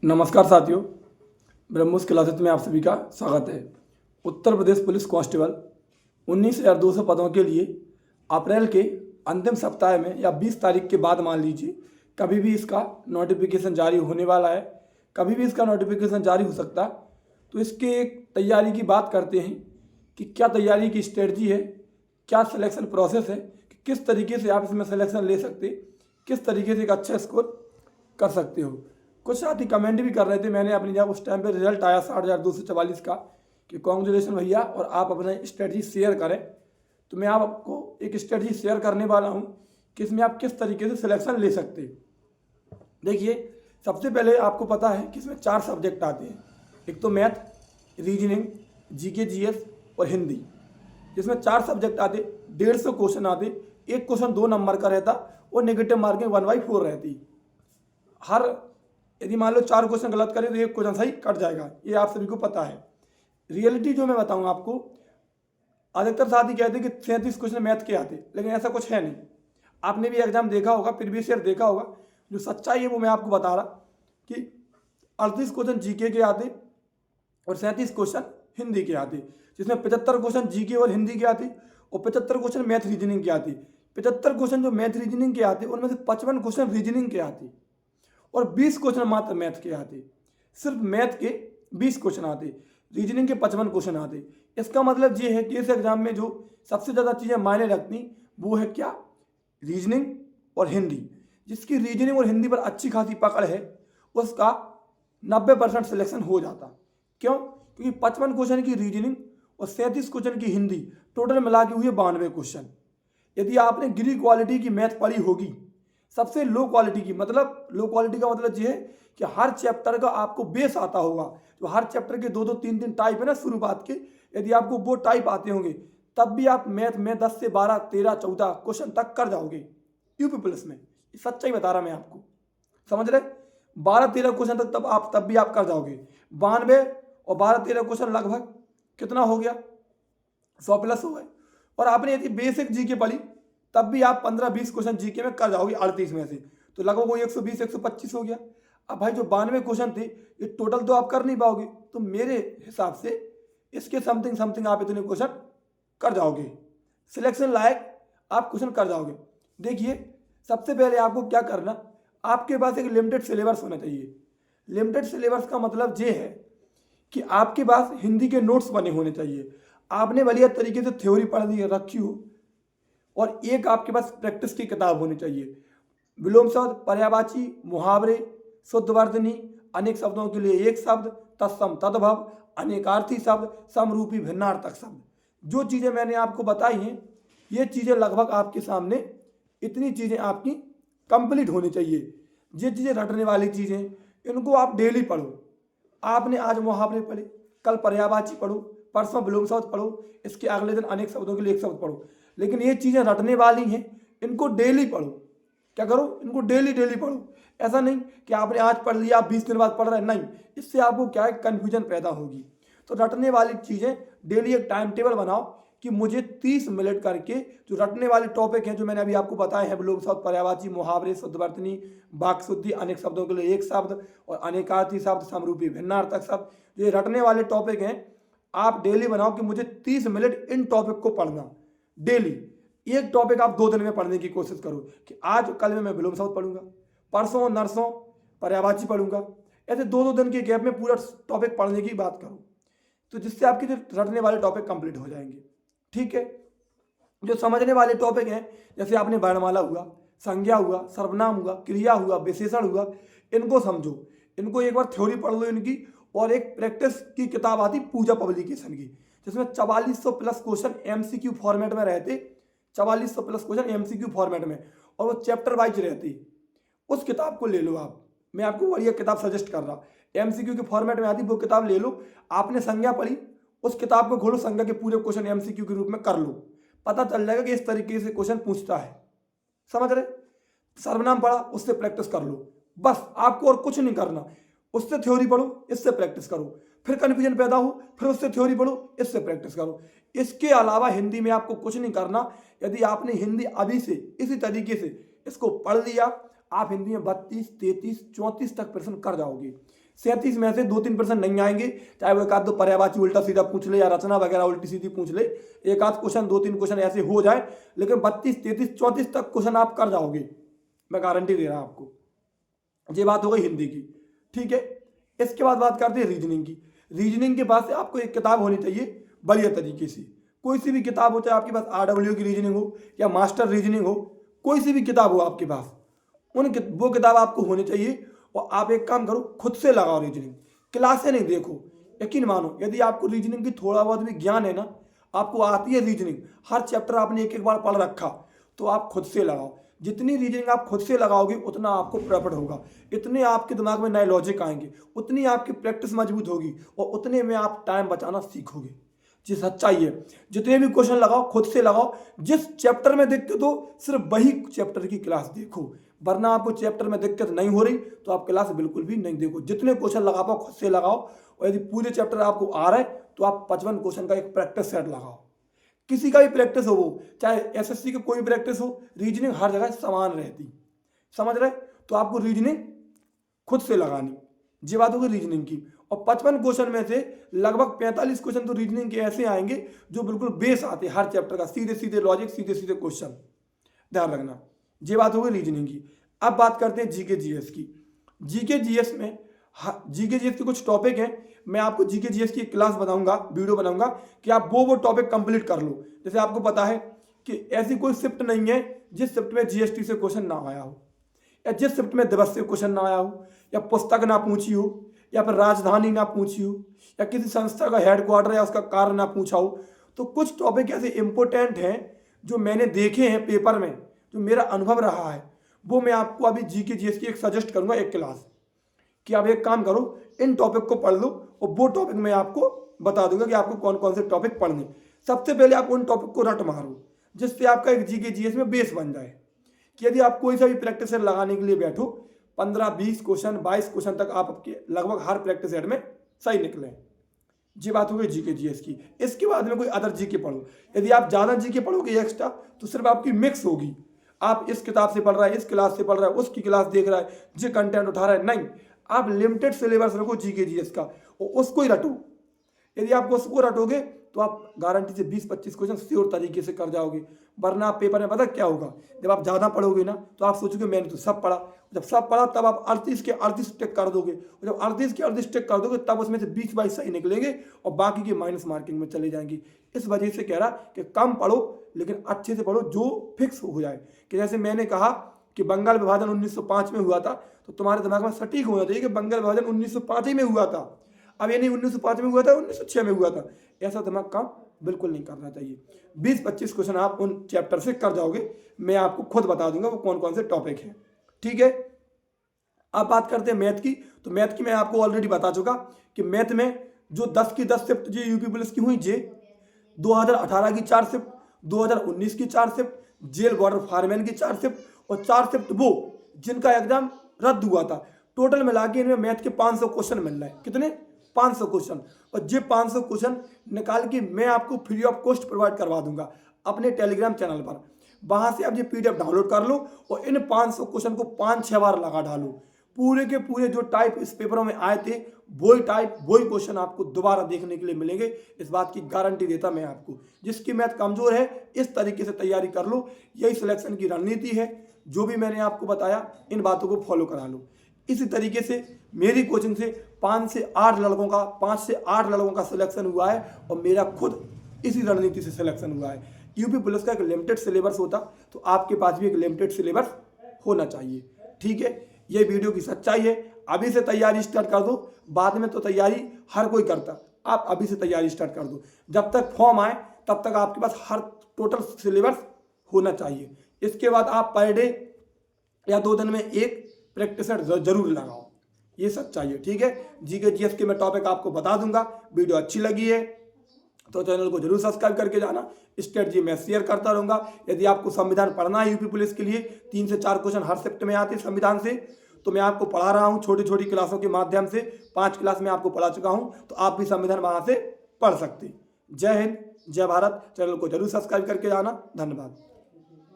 नमस्कार साथियों, ब्रह्मोस क्लासेस में आप सभी का स्वागत है। उत्तर प्रदेश पुलिस कांस्टेबल 19,200 पदों के लिए अप्रैल के अंतिम सप्ताह में या 20 तारीख के बाद मान लीजिए कभी भी इसका नोटिफिकेशन जारी होने वाला है। कभी भी इसका नोटिफिकेशन जारी हो सकता। तो इसके एक तैयारी की बात करते हैं कि क्या तैयारी की स्ट्रेटजी है, क्या सिलेक्शन प्रोसेस है, कि किस तरीके से आप इसमें सिलेक्शन ले सकते, किस तरीके से एक अच्छा स्कोर कर सकते हो। कुछ साथी कमेंट भी कर रहे थे, मैंने अपनी जब उस टाइम पे रिजल्ट आया 60,244 का कि कॉन्ग्रेचुलेशन भैया और आप अपना स्ट्रेटजी शेयर करें। तो मैं आपको एक स्ट्रेटजी शेयर करने वाला हूं कि इसमें आप किस तरीके से सिलेक्शन ले सकते। देखिए, सबसे पहले आपको पता है कि इसमें 4 सब्जेक्ट आते हैं। एक तो मैथ, रीजनिंग, जीके जीएस और हिंदी। जिसमें 4 सब्जेक्ट आते, 150 क्वेश्चन आते, एक क्वेश्चन 2 नंबर का रहता और नेगेटिव मार्किंग 1/4 रहती। हर यदि मान लो 4 क्वेश्चन गलत करें तो एक क्वेश्चन सही कट जाएगा, ये आप सभी को पता है। रियलिटी जो मैं बताऊं आपको, अधिकतर साथी कहते हैं कि 37 क्वेश्चन मैथ के आते, लेकिन ऐसा कुछ है नहीं। आपने भी एग्जाम देखा होगा, प्रीवियस ईयर देखा होगा। जो सच्चाई है वो मैं आपको बता रहा कि 38 क्वेश्चन जीके के आते और 37 क्वेश्चन हिंदी के आते, जिसमें 75 क्वेश्चन जीके और हिंदी के आते और 75 क्वेश्चन मैथ रीजनिंग के आते। 75 क्वेश्चन जो मैथ रीजनिंग के आते उनमें से 55 क्वेश्चन रीजनिंग के आते और 20 क्वेश्चन मात्र मैथ के आते। सिर्फ मैथ के 20 क्वेश्चन आते, रीजनिंग के 55 क्वेश्चन आते। इसका मतलब ये है कि इस एग्जाम में जो सबसे ज़्यादा चीज़ें मायने रखती वो है क्या, रीजनिंग और हिंदी। जिसकी रीजनिंग और हिंदी पर अच्छी खासी पकड़ है उसका 90% सिलेक्शन हो जाता। क्यों? क्योंकि 55 क्वेश्चन की रीजनिंग और 37 क्वेश्चन की हिंदी, टोटल मिला के हुए 92 क्वेश्चन। यदि आपने गिरी क्वालिटी की मैथ पढ़ी होगी, सबसे लो क्वालिटी की, मतलब लो क्वालिटी का मतलब ये है कि हर चैप्टर का आपको बेस आता होगा। तो हर चैप्टर के 2-2 3-3 टाइप है ना शुरुआत के, यदि आपको वो टाइप आते होंगे तब भी आप मैथ में 10 से 12, 13, 14 क्वेश्चन तक कर जाओगे यूपी पुलिस में। सच्चाई बता रहा मैं आपको, समझ रहे? 12-13 क्वेश्चन तक तब भी आप कर जाओगे। 92 और 12-13 क्वेश्चन लगभग कितना हो गया, 100 प्लस हो गए। और आपने यदि बेसिक जीके पढ़ी तब भी आप 15-20 क्वेश्चन जीके में कर जाओगे 38 में से, तो लगभग वो 120-125 हो गया। अब भाई जो 92 क्वेश्चन थे ये टोटल तो आप कर नहीं पाओगे, तो मेरे हिसाब से इसके समथिंग आप इतने क्वेश्चन कर जाओगे, सिलेक्शन लायक आप क्वेश्चन कर जाओगे। देखिए, सबसे पहले आपको क्या करना, आपके पास एक लिमिटेड सिलेबस होना चाहिए। लिमिटेड सिलेबस का मतलब ये है कि आपके पास हिंदी के नोट्स बने होने चाहिए। आपने बढ़िया तरीके से थ्योरी पढ़ ली रखी हो और एक आपके पास प्रैक्टिस की किताब होनी चाहिए। विलोम शब्द, पर्यायवाची, मुहावरे, शुद्धवर्तनी, अनेक शब्दों के लिए एक शब्द, तत्सम तद्भव, अनेकार्थी शब्द, समरूपी भिन्नार्थक शब्द। जो चीज़ें मैंने आपको बताई हैं ये चीज़ें लगभग आपके सामने, इतनी चीज़ें आपकी कंप्लीट होनी चाहिए। ये चीज़ें रटने वाली चीज़ें, इनको आप डेली पढ़ो। आपने आज मुहावरे पढ़े, कल पर्यायवाची पढ़ो, परसों विलोम शब्द पढ़ो, इसके अगले दिन अनेक शब्दों के लिए एक शब्द पढ़ो। लेकिन ये चीज़ें रटने वाली हैं, इनको डेली पढ़ो। क्या करो, इनको डेली पढ़ो। ऐसा नहीं कि आपने आज पढ़ लिया आप 20 दिन बाद पढ़ रहे हैं, नहीं। इससे आपको क्या है, कन्फ्यूजन पैदा होगी। तो रटने वाली चीज़ें डेली एक टाइम टेबल बनाओ कि मुझे 30 मिनट करके जो रटने वाले टॉपिक हैं जो मैंने अभी आपको बताए हैं, विलोम शब्द, पर्यायवाची, मुहावरे, शुद्धवर्तनी, वाक् शुद्धि, अनेक शब्दों के लिए एक शब्द और अनेकार्थी शब्द, समरूपी भिन्नार्थक शब्द, ये रटने वाले टॉपिक हैं। आप डेली बनाओ कि मुझे 30 मिनट इन टॉपिक को पढ़ना। डेली एक टॉपिक आप 2 दिन में पढ़ने की कोशिश करो कि आज कल में मैं विलोम शब्द पढ़ूंगा, परसों नरसों पर्यायवाची पढ़ूंगा। ऐसे 2-2 दिन के गैप में पूरा टॉपिक पढ़ने की बात करो, तो जिससे आपके जो रटने वाले टॉपिक कंप्लीट हो जाएंगे। ठीक है, जो समझने वाले टॉपिक हैं, जैसे आपने वर्णमाला हुआ, संज्ञा हुआ, सर्वनाम हुआ, क्रिया हुआ, विशेषण हुआ, इनको समझो। इनको एक बार थ्योरी पढ़ लो इनकी। और एक प्रैक्टिस की किताब आती पूजा पब्लिकेशन की, जिसमें 4400 प्लस क्वेश्चन एमसीक्यू फॉर्मेट में रहते, 4400 प्लस क्वेश्चन एमसीक्यू फॉर्मेट में, और वो चैप्टर वाइज रहती। उस किताब को ले लो आप, मैं आपको बढ़िया किताब सजेस्ट कर रहा। एमसीक्यू के फॉर्मेट में आती, वो किताब ले लो। आपने संज्ञा पढ़ी, उस किताब को खोलो, संज्ञा के पूरे क्वेश्चन एमसीक्यू के रूप में कर लो, पता चल जाएगा कि इस तरीके से क्वेश्चन पूछता है। समझ रहे? सर्वनाम पढ़ा, उससे प्रैक्टिस कर लो, बस आपको और कुछ नहीं करना। उससे थ्योरी पढ़ो, इससे प्रैक्टिस करो, फिर कन्फ्यूजन पैदा हो, फिर उससे थ्योरी पढ़ो, इससे प्रैक्टिस करो। इसके अलावा हिंदी में आपको कुछ नहीं करना। यदि आपने हिंदी अभी से इसी तरीके से इसको पढ़ लिया, आप हिंदी में 32, 33, 34 तक प्रश्न कर जाओगे। 37 में से 2-3 प्रश्न नहीं आएंगे, चाहे वो एक आध दो पर्यायवाची उल्टा सीधा पूछ ले या रचना वगैरह उल्टी सीधी पूछ ले, एक आध क्वेश्चन 2-3 क्वेश्चन ऐसे हो जाए, लेकिन 32, 33, 34 तक क्वेश्चन आप कर जाओगे, मैं गारंटी दे रहा हूं आपको। ये बात हो गई हिंदी की, ठीक है। इसके बाद बात करते हैं रीजनिंग की। रीजनिंग के बाद से आपको एक किताब होनी चाहिए बढ़िया तरीके से, कोई सी भी किताब हो, चाहे आपके पास RW की रीजनिंग हो या मास्टर रीजनिंग हो, कोई सी भी किताब हो आपके पास, वो किताब आपको होनी चाहिए। और आप एक काम करो, खुद से लगाओ रीजनिंग, क्लासे नहीं देखो। यकीन मानो, यदि आपको रीजनिंग की थोड़ा बहुत भी ज्ञान है ना, आपको आती है रीजनिंग, हर चैप्टर आपने एक एक बार पढ़ रखा, तो आप खुद से लगाओ। जितनी रीजनिंग आप खुद से लगाओगे उतना आपको प्रॉफिट होगा, इतने आपके दिमाग में नए लॉजिक आएंगे, उतनी आपकी प्रैक्टिस मजबूत होगी और उतने में आप टाइम बचाना सीखोगे। जी सच्चाई है। जितने भी क्वेश्चन लगाओ खुद से लगाओ, जिस चैप्टर में दिक्कत हो सिर्फ वही चैप्टर की क्लास देखो, वरना आपको चैप्टर में दिक्कत नहीं हो रही तो आप क्लास बिल्कुल भी नहीं देखो। जितने क्वेश्चन लगा पाओ खुद से लगाओ, और यदि पूरे चैप्टर आपको आ रहा है तो आप 55 क्वेश्चन का एक प्रैक्टिस सेट लगाओ। किसी का भी प्रैक्टिस हो, वो चाहे SSC की कोई प्रैक्टिस हो, रीजनिंग हर जगह समान रहती, समझ रहे। तो आपको रीजनिंग खुद से लगानी, ये बात होगी रीजनिंग की। और 55 क्वेश्चन में से लगभग 45 क्वेश्चन तो रीजनिंग के ऐसे आएंगे जो बिल्कुल बेस आते हैं हर चैप्टर का, सीधे सीधे लॉजिक, सीधे सीधे क्वेश्चन, ध्यान रखना। ये बात होगी रीजनिंग की। अब बात करते हैं GK GS की। GK GS में GK GS के कुछ टॉपिक हैं, मैं आपको GK GS की एक क्लास बनाऊंगा, वीडियो बनाऊंगा कि आप वो टॉपिक कंप्लीट कर लो। जैसे आपको पता है कि ऐसी कोई शिफ्ट नहीं है जिस शिफ्ट में GST से क्वेश्चन ना आया हो, या जिस शिफ्ट में दिवस से क्वेश्चन ना आया हो, या पुस्तक ना पूछी हो, या फिर राजधानी ना पूछी हो, या किसी संस्था का हेडक्वार्टर या उसका कार्य ना पूछा हो। तो कुछ टॉपिक ऐसे इंपॉर्टेंट हैं जो मैंने देखे हैं पेपर में, जो मेरा अनुभव रहा है, वो मैं आपको अभी GK GS की एक सजेस्ट करूंगा एक क्लास, कि आप एक काम करो, इन टॉपिक को पढ़ लो और वो टॉपिक मैं आपको बता दूंगा कि आपको कौन कौन से टॉपिक पढ़ने। सबसे पहले आप उन टॉपिक को रट मारो, जिससे आपका एक GK GS में बेस बन जाए, कि यदि आप कोई सा भी प्रैक्टिस सेट लगाने के लिए बैठो, 15-20 क्वेश्चन 22 क्वेश्चन तक आप आपके लगभग हर प्रैक्टिस सेट में सही निकले। ये बात हो गई GK GS की। इसके बाद में कोई अदर GK पढ़ो। यदि आप ज़्यादा GK पढ़ोगे एक्स्ट्रा, तो सिर्फ आपकी मिक्स होगी, आप इस किताब से पढ़ रहा है, इस क्लास से पढ़ रहा है, उसकी क्लास देख रहा है, जो कंटेंट उठा रहा है, नहीं, आप लिमिटेड सिलेबस रखो GK GS का और उसको ही रटो। यदि आप उसको रटोगे तो आप गारंटी से 20-25 क्वेश्चन श्योर तरीके से कर जाओगे। वरना आप पेपर में पता क्या होगा, जब आप ज़्यादा पढ़ोगे ना तो आप सोचोगे मैंने तो सब पढ़ा, जब सब पढ़ा तब आप 38 के 38 टिक कर दोगे, और जब 38 के 38 टिक कर दोगे तब उसमें से 20-22 सही निकलेंगे और बाकी के माइनस मार्किंग में चले जाएंगे। इस वजह से कह रहा कि कम पढ़ो लेकिन अच्छे से पढ़ो, जो फिक्स हो जाए। कि जैसे मैंने कहा कि बंगाल विभाजन 1905 में हुआ था, तो तुम्हारे दिमाग में सटीक होना चाहिए कि बंगाल विभाजन 1905 ही में हुआ था। अब ये नहीं 1905 में हुआ था, 1906 में हुआ था, ऐसा दिमाग काम बिल्कुल नहीं करना चाहिए। 20-25 क्वेश्चन आप उन चैप्टर से कर जाओगे, मैं आपको खुद बता दूंगा वो कौन कौन से टॉपिक हैं, ठीक है। अब बात करते हैं मैथ की। तो मैथ की मैं आपको ऑलरेडी बता चुका कि मैथ में जो 10 की 10 शिफ्ट जो यूपी पुलिस की हुई, 2018 की 4 शिफ्ट, 2019 की 4 शिफ्ट, जेल बॉर्डर फायरमैन की 4 शिफ्ट और 4 शिफ्ट वो जिनका एग्जाम रद्द हुआ था। टोटल मिला के इनमें मैथ के 500 क्वेश्चन मिल रहे हैं। कितने? 500 क्वेश्चन। और ये 500 क्वेश्चन निकाल के मैं आपको फ्री ऑफ कॉस्ट प्रोवाइड करवा दूंगा अपने टेलीग्राम चैनल पर। वहां से आप ये PDF डाउनलोड कर लो और इन 500 क्वेश्चन को 5-6 बार लगा डालो। पूरे के पूरे जो टाइप इस पेपरों में आए थे वही टाइप वही क्वेश्चन आपको दोबारा देखने के लिए मिलेंगे, इस बात की गारंटी देता मैं आपको। जिसकी मैथ कमजोर है इस तरीके से तैयारी कर लो, यही सिलेक्शन की रणनीति है। जो भी मैंने आपको बताया इन बातों को फॉलो करा लो। इसी तरीके से मेरी कोचिंग से 5 से 8 लड़कों का सिलेक्शन हुआ है और मेरा खुद इसी रणनीति से सिलेक्शन हुआ है। यूपी पुलिस का एक लिमिटेड सिलेबस होता तो आपके पास भी एक लिमिटेड सिलेबस होना चाहिए, ठीक है। ये वीडियो की सच्चाई है। अभी से तैयारी स्टार्ट कर दो, बाद में तो तैयारी हर कोई करता, आप अभी से तैयारी स्टार्ट कर दो। जब तक फॉर्म आए तब तक आपके पास हर टोटल सिलेबस होना चाहिए। इसके बाद आप पर डे या 2 दिन में एक प्रैक्टिस सेट जरूर लगाओ, ये सच्चाई है, ठीक है। GK GS के मैं टॉपिक आपको बता दूंगा। वीडियो अच्छी लगी है तो चैनल को जरूर सब्सक्राइब करके जाना। स्ट्रेटजी मैं शेयर करता रहूंगा। यदि आपको संविधान पढ़ना है यूपी पुलिस के लिए, 3 से 4 क्वेश्चन हर शिफ्ट में आते हैं संविधान से, तो मैं आपको पढ़ा रहा हूं छोटी छोटी क्लासों के माध्यम से। 5 क्लास में आपको पढ़ा चुका हूं, तो आप भी संविधान वहां से पढ़ सकते। जय हिंद, जय भारत। चैनल को जरूर सब्सक्राइब करके जाना। धन्यवाद।